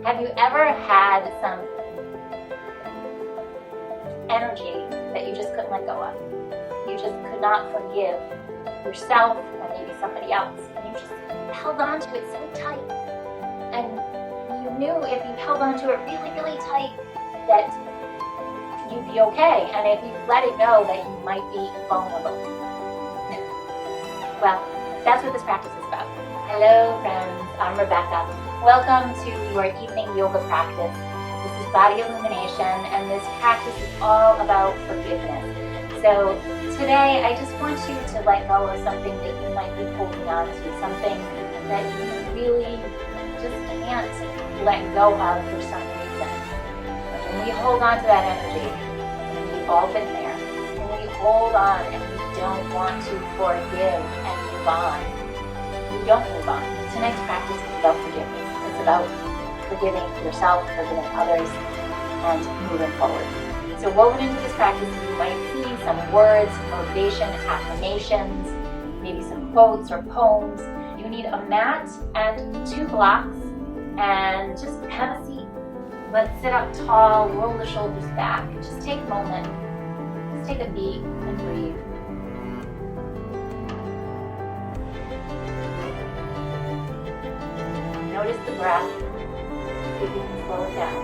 Have you ever had some energy that you just couldn't let go of? You just could not forgive yourself or maybe somebody else, and you just held on to it so tight. And you knew if you held on to it really, really tight that you'd be okay, and if you let it go that you might be vulnerable. Well, that's what this practice is about. Hello friends, I'm Rebecca. Welcome to your evening yoga practice. This is Body Illumination, and this practice is all about forgiveness. So today I just want you to let go of something that you might be holding on to, something that you really just can't let go of for some reason. When we hold on to that energy, and we've all been there, and we hold on and we don't want to forgive and move on, we don't move on. Tonight's practice is about forgiveness. It's about forgiving yourself, forgiving others, and moving forward. So woven into this practice, you might see some words, motivation, affirmations, maybe some quotes or poems. You need a mat and 2 blocks, and just have a seat. Let's sit up tall, roll the shoulders back. Just take a moment. Just take a beat and breathe. Notice the breath. See if you can slow it down.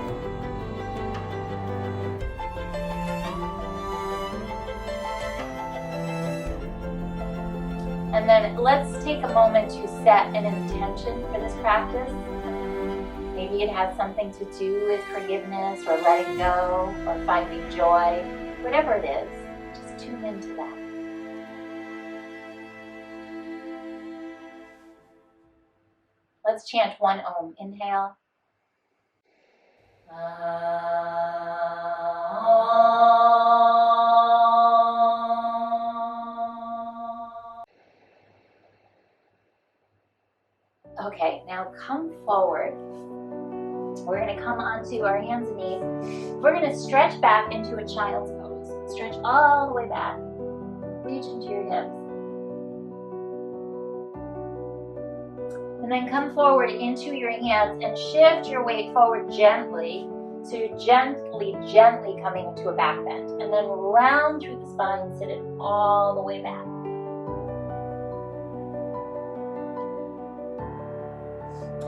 And then let's take a moment to set an intention for this practice. Maybe it has something to do with forgiveness or letting go or finding joy. Whatever it is, just tune into that. Let's chant 1 Om. Inhale. Okay, now come forward. We're going to come onto our hands and knees. We're going to stretch back into a child's pose. Stretch all the way back. Reach into your hips. And then come forward into your hands and shift your weight forward gently. So you're gently coming into a back bend. And then round through the spine, sit it all the way back.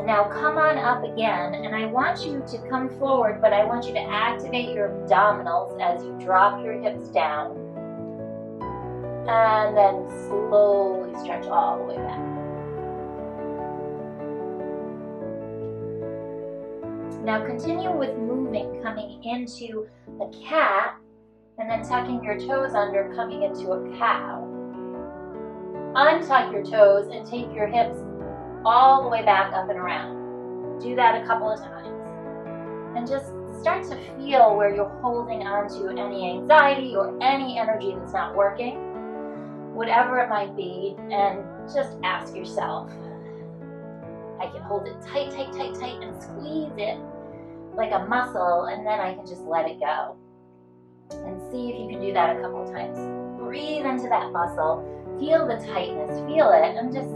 Now come on up again, and I want you to come forward, but I want you to activate your abdominals as you drop your hips down. And then slowly stretch all the way back. Now continue with moving, coming into a cat, and then tucking your toes under, coming into a cow. Untuck your toes and take your hips all the way back up and around. Do that a couple of times. And just start to feel where you're holding on to any anxiety or any energy that's not working, whatever it might be, and just ask yourself, I can hold it tight, tight, tight, tight, and squeeze it like a muscle, and then I can just let it go. And see if you can do that a couple of times. Breathe into that muscle, feel the tightness, feel it, and just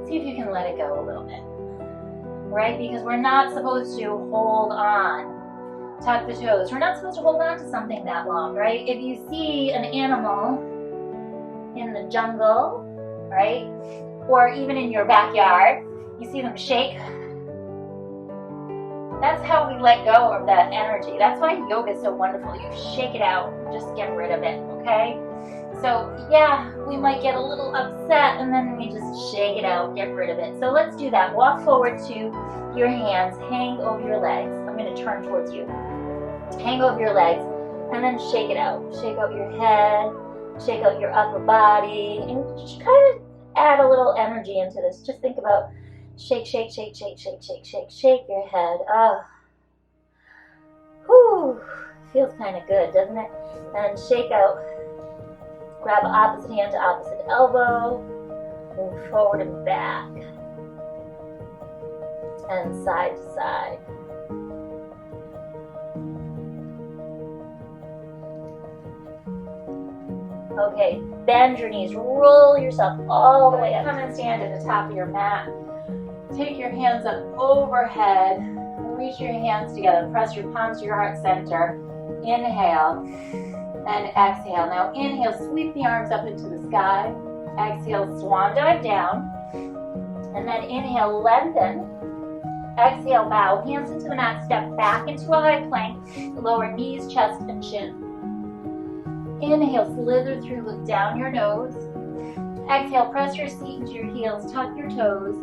see if you can let it go a little bit, right? Because we're not supposed to hold on, tuck the toes. We're not supposed to hold on to something that long, right? If you see an animal in the jungle, right? Or even in your backyard, you see them shake. That's how we let go of that energy. That's why yoga is so wonderful. You shake it out, just get rid of it, okay? So yeah, we might get a little upset and then we just shake it out, get rid of it. So let's do that. Walk forward to your hands, hang over your legs. I'm going to turn towards you. Hang over your legs and then shake it out. Shake out your head, shake out your upper body, and just kind of add a little energy into this. Just think about shake, shake, shake, shake, shake, shake, shake, shake your head. Whew, feels kind of good, doesn't it? And shake out. Grab opposite hand to opposite elbow, move forward and back, and side to side. Okay, bend your knees, roll yourself all the way up. Come and stand at the top of your mat. Take your hands up overhead. Reach your hands together. Press your palms to your heart center. Inhale and exhale. Now inhale, sweep the arms up into the sky. Exhale, swan dive down. And then inhale, lengthen. Exhale, bow. Hands into the mat. Step back into a high plank. Lower knees, chest, and chin. Inhale, slither through, look down your nose. Exhale, press your seat into your heels, tuck your toes.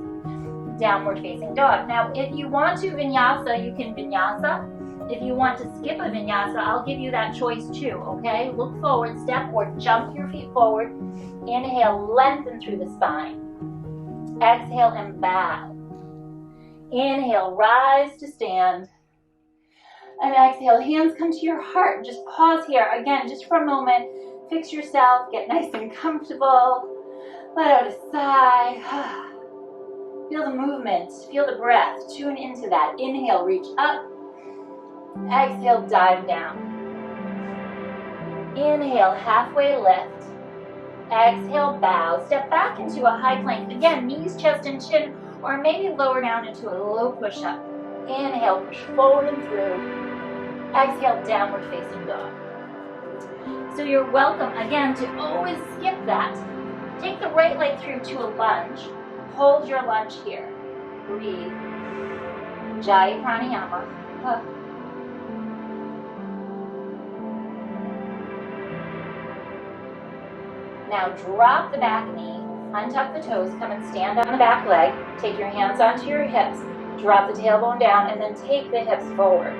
Downward facing dog. Now, if you want to vinyasa, you can vinyasa. If you want to skip a vinyasa, I'll give you that choice too, okay? Look forward, step or jump your feet forward. Inhale, lengthen through the spine. Exhale and bow. Inhale, rise to stand. And exhale, hands come to your heart. Just pause here. Again, just for a moment. Fix yourself, get nice and comfortable. Let out a sigh. Feel the movement, feel the breath. Tune into that. Inhale, reach up. Exhale, dive down. Inhale, halfway lift. Exhale, bow. Step back into a high plank. Again, knees, chest, and chin, or maybe lower down into a low push-up. Inhale, push forward and through. Exhale, downward facing dog. So you're welcome, again, to always skip that. Take the right leg through to a lunge. Hold your lunge here. Breathe. Jai pranayama. Now drop the back knee, untuck the toes, come and stand on the back leg. Take your hands onto your hips, drop the tailbone down, and then take the hips forward.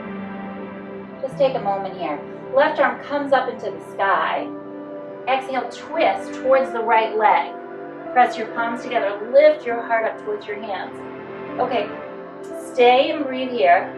Just take a moment here. Left arm comes up into the sky. Exhale, twist towards the right leg. Press your palms together, lift your heart up towards your hands. Okay, stay and breathe here.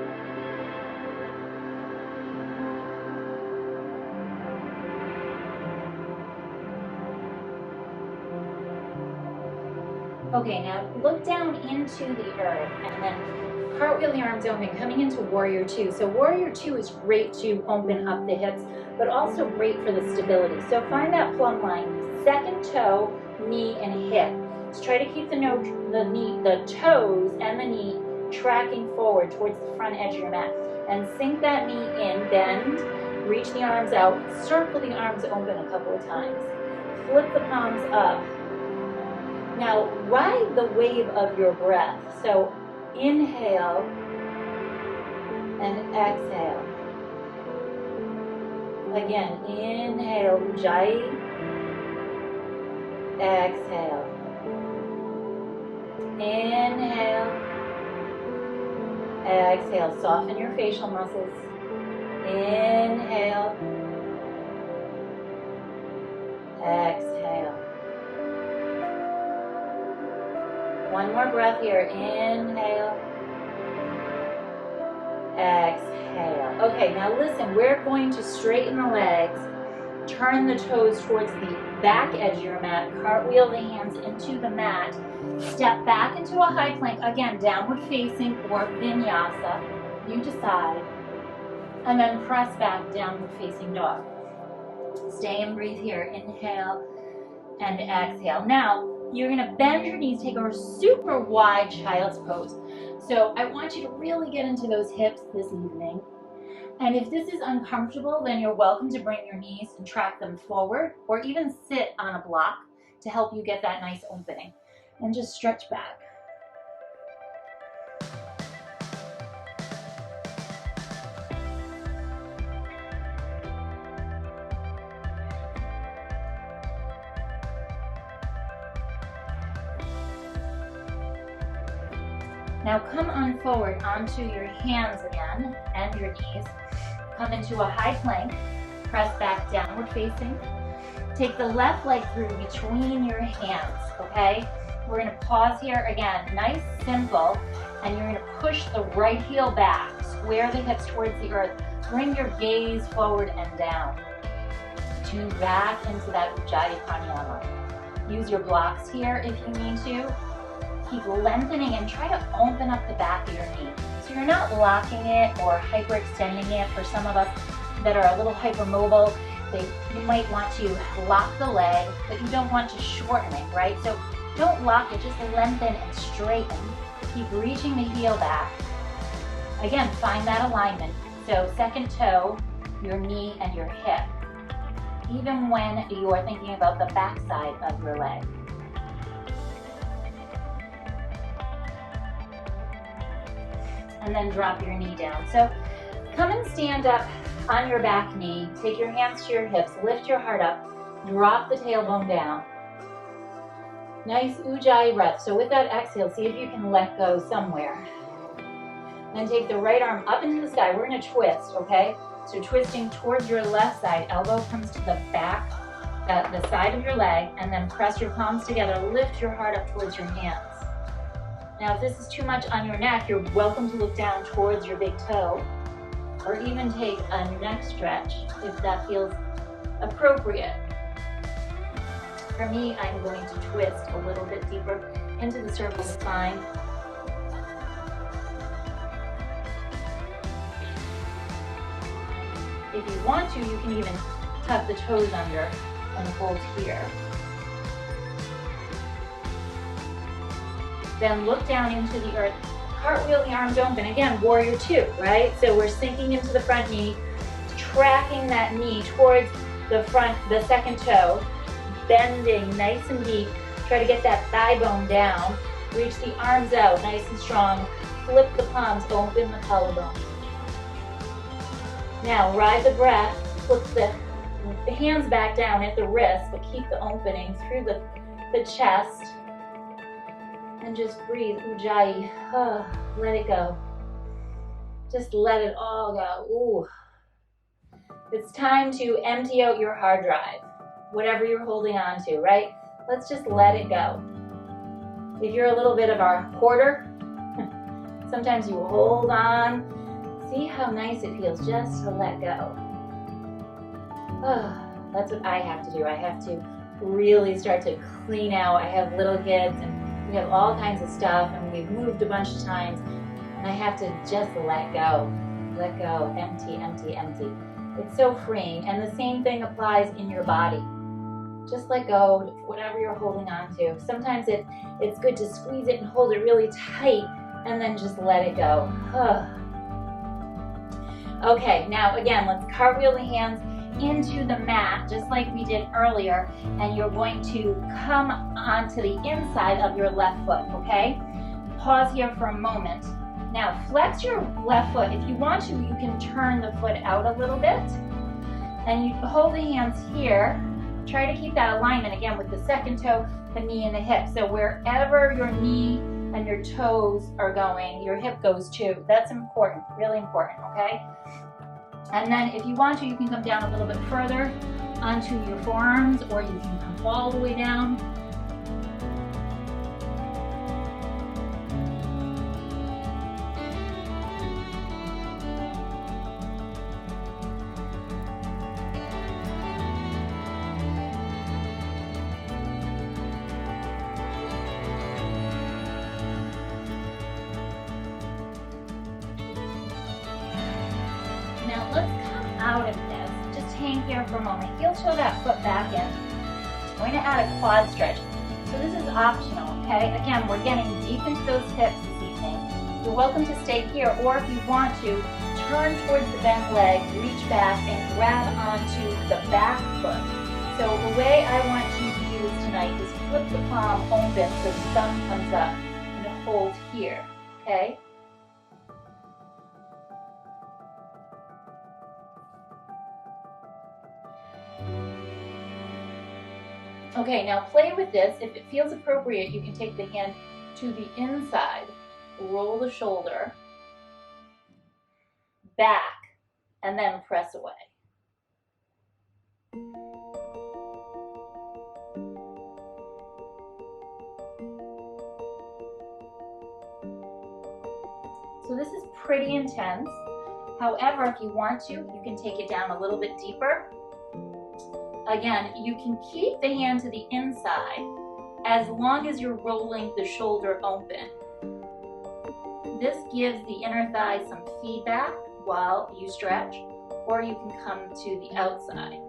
Okay, now look down into the earth and then cartwheel the arms open, coming into Warrior Two. So Warrior Two is great to open up the hips, but also great for the stability. So find that plumb line, second toe, knee, and hip. Just try to keep the toes and the knee tracking forward towards the front edge of your mat. And sink that knee in, bend, reach the arms out, circle the arms open a couple of times. Flip the palms up. Now, ride the wave of your breath. So, inhale and exhale. Again, inhale, ujjayi. Exhale. Inhale. Exhale. Soften your facial muscles. Inhale. Exhale. One more breath here. Inhale. Exhale. Okay, now listen, we're going to straighten the legs, turn the toes towards the back edge of your mat, cartwheel the hands into the mat, step back into a high plank, again, downward facing or vinyasa, you decide, and then press back, downward facing dog. Stay and breathe here. Inhale and exhale. Now, you're going to bend your knees, take a super wide child's pose. So I want you to really get into those hips this evening. And if this is uncomfortable, then you're welcome to bring your knees and track them forward, or even sit on a block to help you get that nice opening. And just stretch back. Now come on forward onto your hands again and your knees. Come into a high plank. Press back, downward facing. Take the left leg through between your hands, okay? We're gonna pause here again, nice, simple, and you're gonna push the right heel back, square the hips towards the earth, bring your gaze forward and down. Tune back into that Ujjayi Pranayama. Use your blocks here if you need to. Keep lengthening and try to open up the back of your knee. So you're not locking it or hyperextending it. For some of us that are a little hypermobile, you might want to lock the leg, but you don't want to shorten it, right? So don't lock it, just lengthen and straighten. Keep reaching the heel back. Again, find that alignment. So second toe, your knee and your hip, even when you are thinking about the back side of your leg. And then drop your knee down. So come and stand up on your back knee. Take your hands to your hips. Lift your heart up. Drop the tailbone down. Nice Ujjayi breath. So with that exhale, see if you can let go somewhere. Then take the right arm up into the sky. We're going to twist, okay? So twisting towards your left side. Elbow comes to the back, the side of your leg, and then press your palms together. Lift your heart up towards your hands. Now, if this is too much on your neck, you're welcome to look down towards your big toe, or even take a neck stretch if that feels appropriate. For me, I'm going to twist a little bit deeper into the cervical spine. If you want to, you can even tuck the toes under and hold here. Then look down into the earth. Cartwheel the arms open. Again, warrior two, right? So we're sinking into the front knee, tracking that knee towards the front, the second toe, bending nice and deep. Try to get that thigh bone down. Reach the arms out nice and strong. Flip the palms, open the collarbone. Now ride the breath. Flip the hands back down at the wrist, but keep the opening through the chest. And just breathe, Ujjayi. Oh, let it go. Just let it all go. Ooh. It's time to empty out your hard drive, whatever you're holding on to, right? Let's just let it go. If you're a little bit of a hoarder, sometimes you hold on. See how nice it feels just to let go. Oh, that's what I have to do. I have to really start to clean out. I have little kids and we have all kinds of stuff and we've moved a bunch of times and I have to just let go, empty, empty, empty. It's so freeing, and the same thing applies in your body. Just let go of whatever you're holding on to. Sometimes it's good to squeeze it and hold it really tight and then just let it go. Okay, now again, let's cartwheel the hands into the mat, just like we did earlier, and you're going to come onto the inside of your left foot, okay? Pause here for a moment. Now, flex your left foot. If you want to, you can turn the foot out a little bit, and you hold the hands here. Try to keep that alignment, again, with the second toe, the knee, and the hip. So wherever your knee and your toes are going, your hip goes too. That's important, really important, okay? And then if you want to, you can come down a little bit further onto your forearms, or you can come all the way down. Now let's come out of this. Just hang here for a moment. Heel toe that foot back in. We're going to add a quad stretch. So this is optional, okay? Again, we're getting deep into those hips this evening. You're welcome to stay here, or if you want to, turn towards the bent leg, reach back, and grab onto the back foot. So the way I want you to do this tonight is flip the palm open so the thumb comes up and hold here, okay? Okay, now play with this. If it feels appropriate, you can take the hand to the inside, roll the shoulder, back, and then press away. So this is pretty intense. However, if you want to, you can take it down a little bit deeper. Again, you can keep the hand to the inside as long as you're rolling the shoulder open. This gives the inner thigh some feedback while you stretch, or you can come to the outside.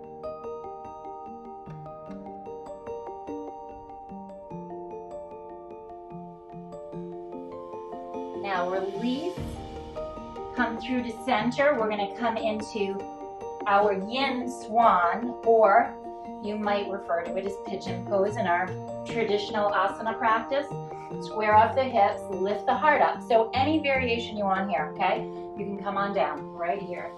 Now release, come through to center. We're going to come into our Yin Swan, or you might refer to it as pigeon pose in our traditional asana practice. Square off the hips, lift the heart up. So any variation you want here, okay? You can come on down right here.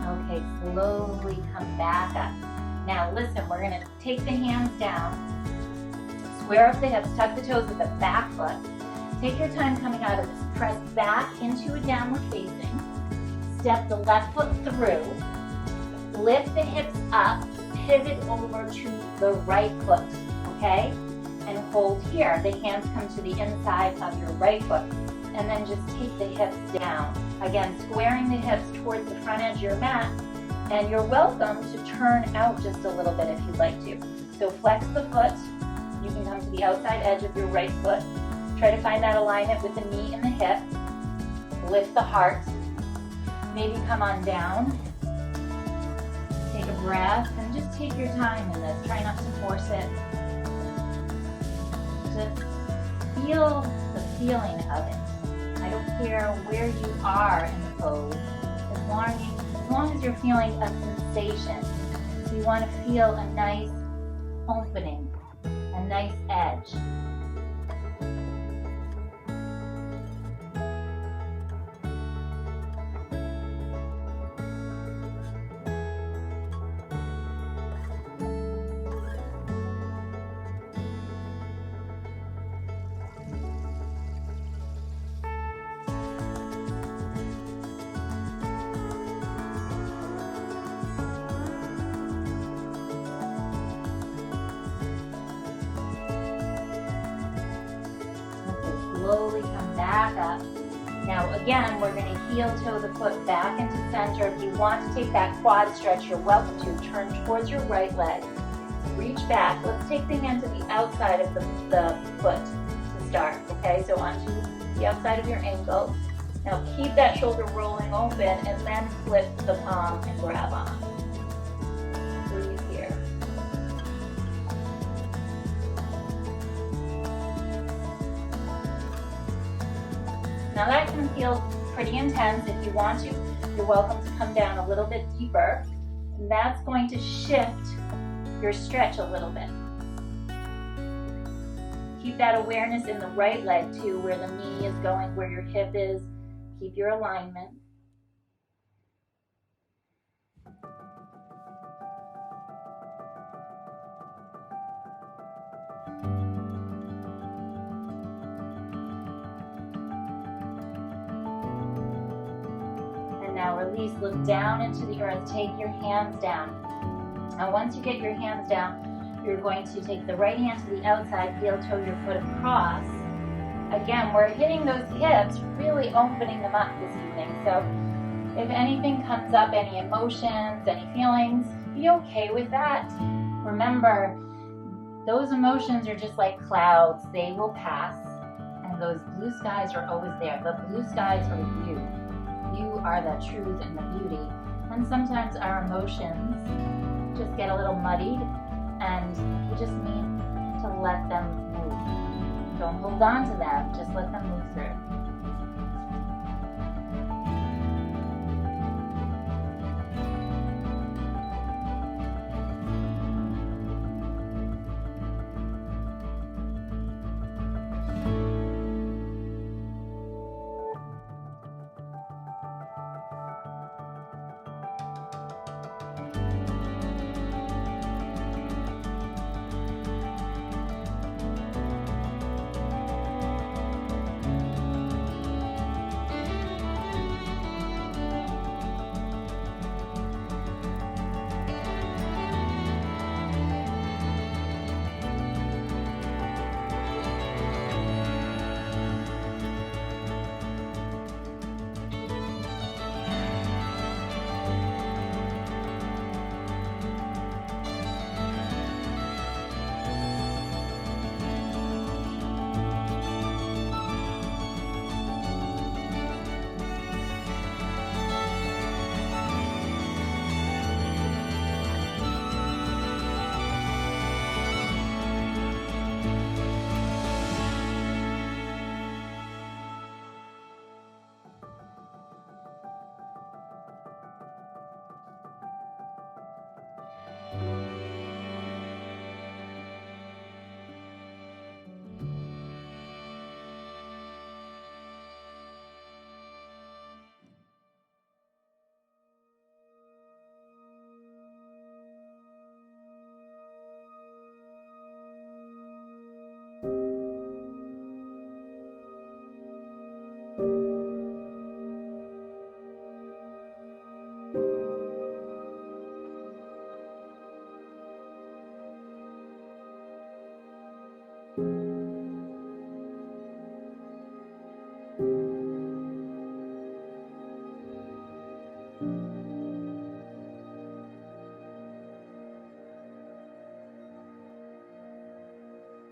Okay, slowly come back up. Now listen, we're going to take the hands down, square up the hips, tuck the toes with the back foot. Take your time coming out of this. Press back into a downward facing. Step the left foot through. Lift the hips up, pivot over to the right foot, okay? And hold here. The hands come to the inside of your right foot. And then just take the hips down. Again, squaring the hips towards the front edge of your mat. And you're welcome to turn out just a little bit if you'd like to. So flex the foot. You can come to the outside edge of your right foot. Try to find that alignment with the knee and the hip. Lift the heart. Maybe come on down. Take a breath and just take your time in this. Try not to force it. Just feel the feeling of it. I don't care where you are in the pose, as long as you're feeling a sensation. So you want to feel a nice opening, a nice edge. Slowly come back up. Now again, we're going to heel toe the foot back into center. If you want to take that quad stretch, you're welcome to. Turn towards your right leg. reach back. Let's take the hand to the outside of the foot to start, okay? So onto the outside of your ankle. Now keep that shoulder rolling open and then flip the palm and grab on. Breathe here. Now that can feel pretty intense. If you want to, you're welcome to come down a little bit deeper. And that's going to shift your stretch a little bit. Keep that awareness in the right leg too, where the knee is going, where your hip is. Keep your alignment. And now release, look down into the earth, take your hands down. Now once you get your hands down, you're going to take the right hand to the outside, heel toe your foot across. Again, we're hitting those hips, really opening them up this evening. So if anything comes up, any emotions, any feelings, be okay with that. Remember, those emotions are just like clouds. They will pass, and those blue skies are always there. The blue skies are you. You are the truth and the beauty. And sometimes our emotions just get a little muddied, and we just need to let them move. Don't hold on to them, just let them move through.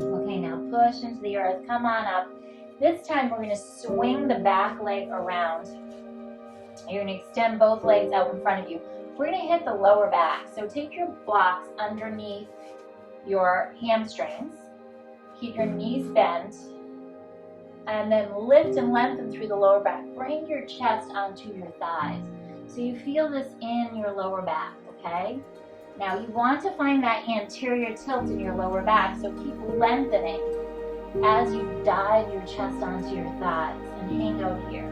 Okay, now push into the earth. Come on up. This time we're going to swing the back leg around. You're going to extend both legs out in front of you. We're going to hit the lower back. So take your blocks underneath your hamstrings. Keep your knees bent. And then lift and lengthen through the lower back. Bring your chest onto your thighs. So you feel this in your lower back, okay? Now you want to find that anterior tilt in your lower back, so keep lengthening as you dive your chest onto your thighs and hang out here.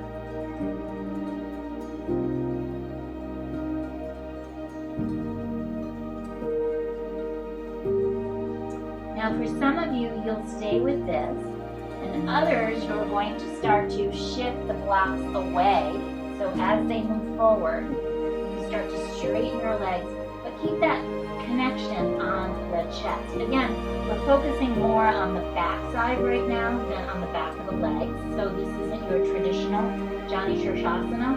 Now for some of you, you'll stay with this, and others you're going to start to shift the blocks away. So as they move forward, you start to straighten your legs, but keep that connection on the chest. Again, we're focusing more on the back side right now than on the back of the legs. So this isn't your traditional Jani Shirshasana.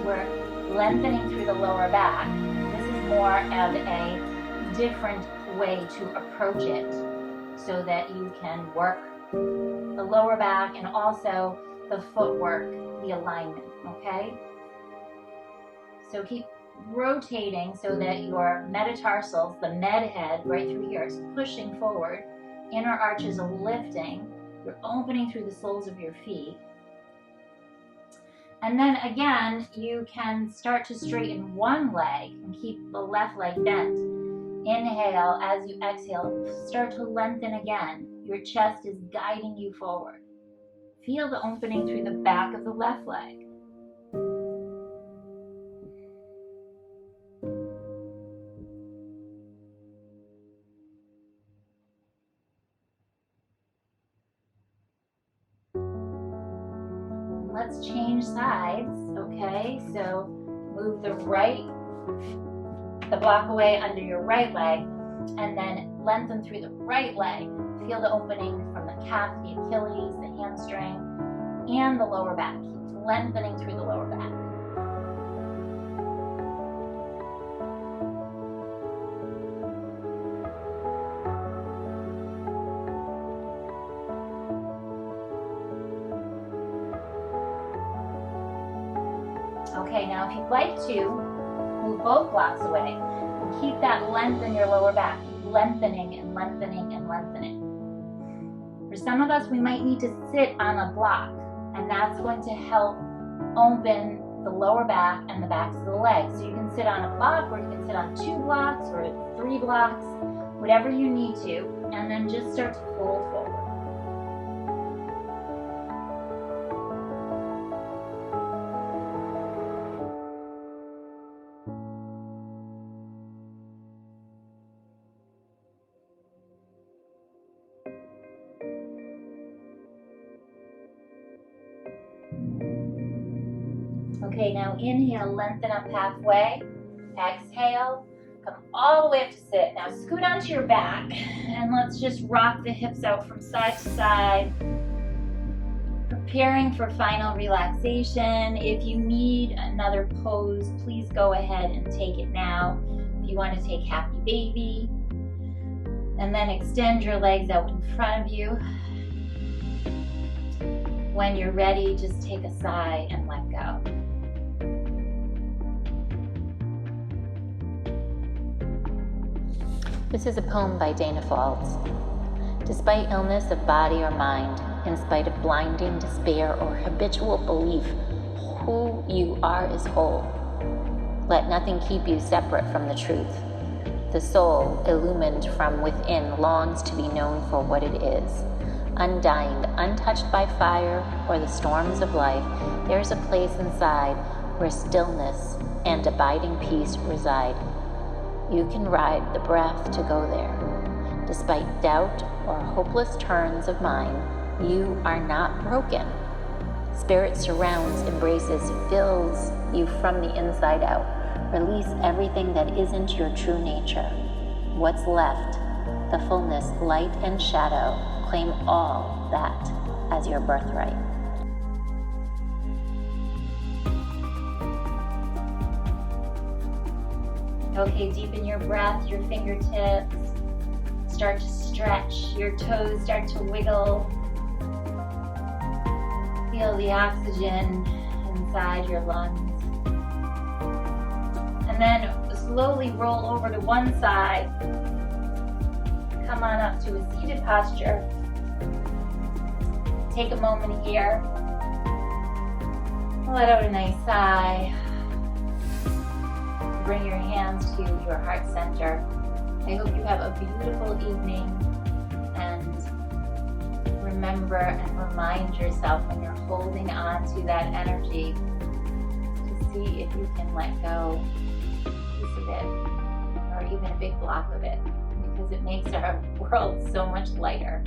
We're lengthening through the lower back. This is more of a different way to approach it so that you can work the lower back and also the footwork, the alignment, okay? So keep rotating so that your metatarsals, the med head right through here, is pushing forward. Inner arches are lifting. You're opening through the soles of your feet. And then again, you can start to straighten one leg and keep the left leg bent. Inhale, as you exhale, start to lengthen again. Your chest is guiding you forward. Feel the opening through the back of the left leg. Let's change sides, okay? So move the block away under your right leg, and then lengthen through the right leg. Feel the opening from the calf, the Achilles, the hamstring, and the lower back. Keep lengthening through the lower back. Okay, now if you'd like to, move both blocks away and keep that length in your lower back. Keep lengthening and lengthening and lengthening. For some of us, we might need to sit on a block, and that's going to help open the lower back and the backs of the legs. So you can sit on a block, or you can sit on 2 blocks or 3 blocks, whatever you need to, and then just start to fold forward. Okay, now inhale, lengthen up halfway. Exhale, come all the way up to sit. Now scoot onto your back and let's just rock the hips out from side to side. Preparing for final relaxation. If you need another pose, please go ahead and take it now. If you want to take happy baby, and then extend your legs out in front of you. When you're ready, just take a sigh and let go. This is a poem by Dana Falls. Despite illness of body or mind, in spite of blinding despair or habitual belief, who you are is whole. Let nothing keep you separate from the truth. The soul, illumined from within, longs to be known for what it is. Undying, untouched by fire or the storms of life, there is a place inside where stillness and abiding peace reside. You can ride the breath to go there. Despite doubt or hopeless turns of mind, you are not broken. Spirit surrounds, embraces, fills you from the inside out. Release everything that isn't your true nature. What's left, the fullness, light and shadow, claim all that as your birthright. Okay, deepen your breath, your fingertips. Start to stretch, your toes start to wiggle. Feel the oxygen inside your lungs. And then slowly roll over to one side. Come on up to a seated posture. Take a moment here. Let out a nice sigh. Bring your hands to your heart center. I hope you have a beautiful evening, and remember and remind yourself when you're holding on to that energy to see if you can let go a piece of it or even a big block of it, because it makes our world so much lighter.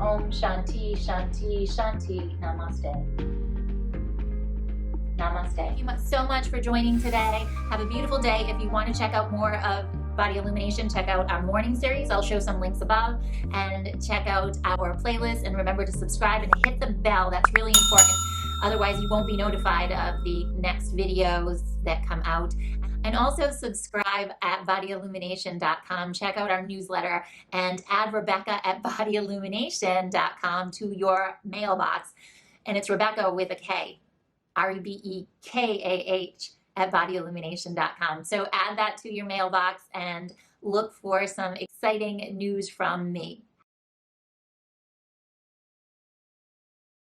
Om Shanti, Shanti, Shanti. Namaste. Namaste. Thank you so much for joining today. Have a beautiful day. If you want to check out more of Body Illumination, check out our morning series. I'll show some links above, and check out our playlist, and remember to subscribe and hit the bell. That's really important. Otherwise, you won't be notified of the next videos that come out. And also subscribe at bodyillumination.com. Check out our newsletter and add Rebecca at bodyillumination.com to your mailbox. And it's Rebecca with a K, REBEKAH at bodyillumination.com. So add that to your mailbox and look for some exciting news from me.